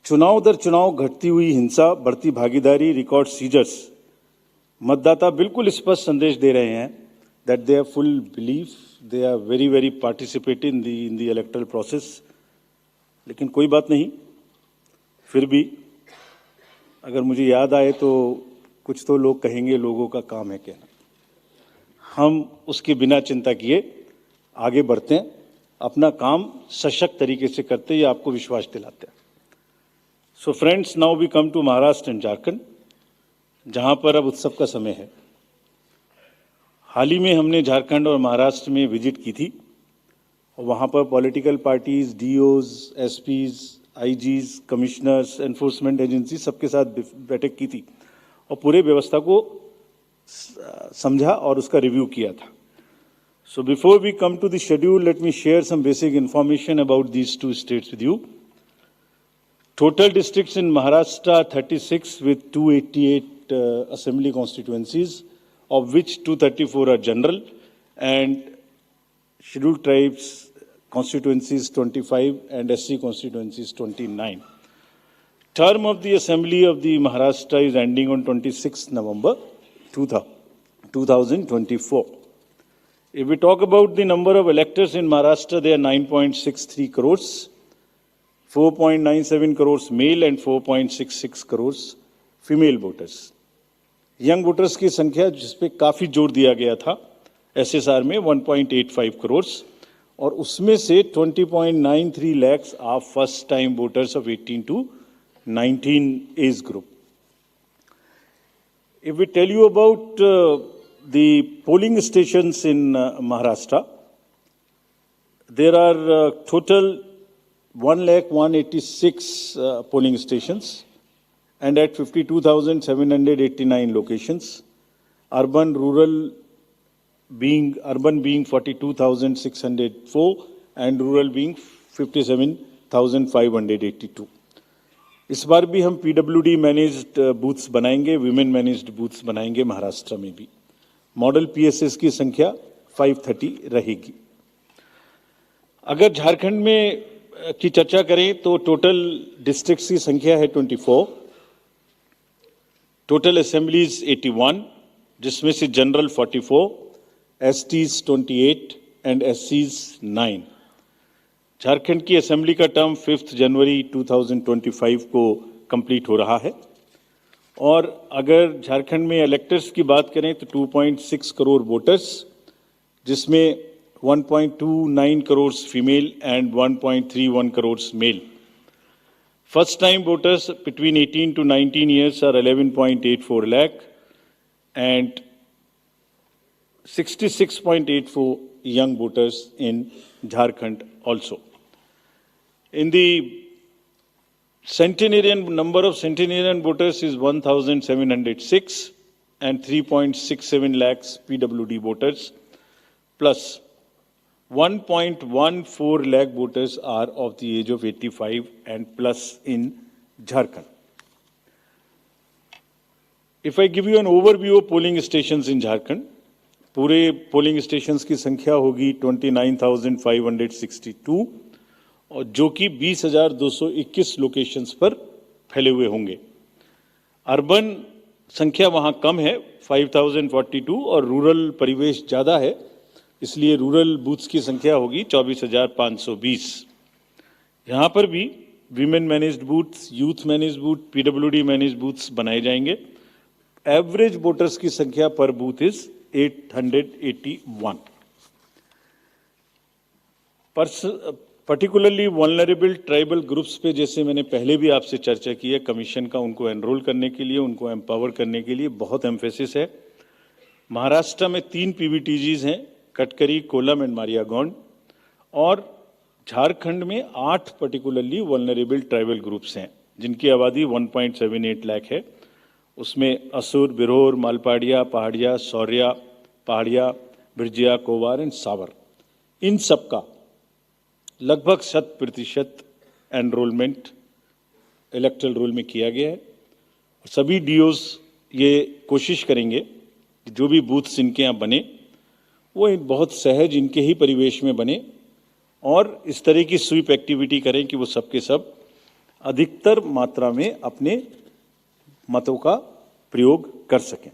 चुनाव दर चुनाव घटती हुई हिंसा, बढ़ती भागीदारी, रिकॉर्ड सीजर्स, मतदाता बिल्कुल स्पष्ट संदेश दे रहे हैं that they have full belief, they are very participate in the electoral process. लेकिन कोई बात नहीं, फिर भी अगर मुझे याद आए तो कुछ तो लोग कहेंगे लोगों का काम है कहना। हम उसके बिना चिंता किए आगे बढ़ते हैं, अपना काम सशक्त तरीके से करते हैं, ये आपको विश्वास दिलाते हैं। So friends, now we come to Maharashtra and Jharkhand, जहां पर अब उत्सव का समय है। हाल ही में हमने झारखंड और महाराष्ट्र में विजिट की थी और वहां पर political parties, DOs, SPs, IGs, commissioners, enforcement agency सबके साथ बैठक की थी और पूरे व्यवस्था को समझा और उसका रिव्यू किया था। So before we come to the schedule, let me share some basic information about these two states with you. Total districts in Maharashtra 36 with 288 assembly constituencies, of which 234 are general, and scheduled tribes constituencies 25 and SC constituencies 29. Term of the assembly of the Maharashtra is ending on 26 November 2024. If we talk about the number of electors in Maharashtra, they are 9.63 crores, 4.97 crores male and 4.66 crores female voters. Young voters की संख्या जिस पे काफी जोर दिया गया था SSR में 1.85 crores और उसमें से 20.93 lakhs are first time voters of 18 to 19 age group. If we tell you about the polling stations in Maharashtra, there are total 1,186 polling stations and at 52,789 locations. Urban being 42,604 and rural being 57,582. इस बार भी हम PWD managed booths बनाएंगे, women managed booths बनाएंगे महाराष्ट्र में भी। Model PSS की संख्या 530 रहेगी। अगर झारखंड में की चर्चा करें तो टोटल डिस्ट्रिक्ट्स की संख्या है 24, टोटल असेंबलीज 81, जिसमें से general 44, STs 28 and SCs 9। Jharkhand की असेंबली का टर्म 5 जनवरी 2025 को कंप्लीट हो रहा है और अगर झारखंड में इलेक्टर्स की बात करें तो 2.6 करोड़ वोटर्स, जिसमें 1.29 crore female and 1.31 crore male. First time voters between 18 to 19 years are 11.84 lakh and 66.84 young voters in Jharkhand also. In the number of centenarian voters is 1,706 and 3.67 lakhs PWD voters plus 1.14 lakh voters are of the age of 85 and plus in Jharkhand. If I give you an overview of polling stations in Jharkhand, पूरे polling stations की संख्या होगी 29,562 और जो कि 20,221 locations पर फैले हुए होंगे। अर्बन संख्या वहां कम है 5,042 और रूरल परिवेश ज्यादा है, इसलिए रूरल बूथ्स की संख्या होगी 24,520। यहां पर भी women managed booths, youth managed booth, PWD managed booths बनाए जाएंगे। एवरेज वोटर्स की संख्या पर booth is 881। Particularly vulnerable tribal groups पे जैसे मैंने पहले भी आपसे चर्चा की है, कमीशन का उनको एनरोल करने के लिए, उनको एम्पावर करने के लिए बहुत एम्फेसिस है। महाराष्ट्र में 3 PVTGs हैं, कटकरी, कोलम एंड मारियागौंड, और झारखंड में 8 पर्टिकुलरली वल्नरेबल ट्राइबल ग्रुप्स हैं जिनकी आबादी 1.78 लाख है। उसमें असुर, बिरोर, मालपाड़िया, पहाड़िया, सौर्या, पहाड़िया, बिरजिया, कोवार एंड सावर, इन सबका लगभग 100% एनरोलमेंट इलेक्टरल रोल में किया गया है। सभी डीओज ये कोशिश करेंगे कि जो भी बूथ्स इनके यहाँ बने वो बहुत सहज इनके ही परिवेश में बने और इस तरह की स्वीप एक्टिविटी करें कि वो सबके सब अधिकतर मात्रा में अपने मतों का प्रयोग कर सकें।